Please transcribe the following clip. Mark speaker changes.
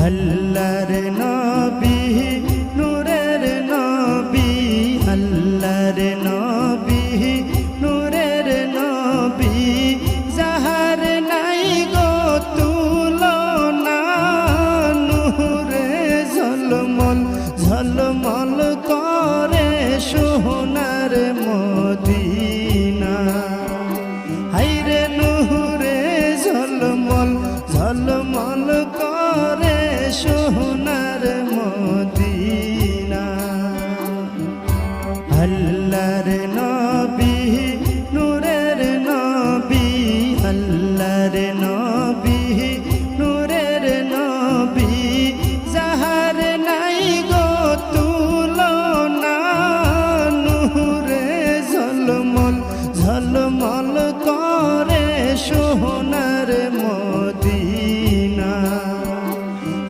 Speaker 1: আল্লাহর নবী নূরের নবী আল্লাহর নবী নূরের নবী যাহার নাই গো তুলনা নূরে ঝলমল ঝলমল করে সোনার মদিনা হায়রে নূরে ঝলমল ঝলমল করে সোনা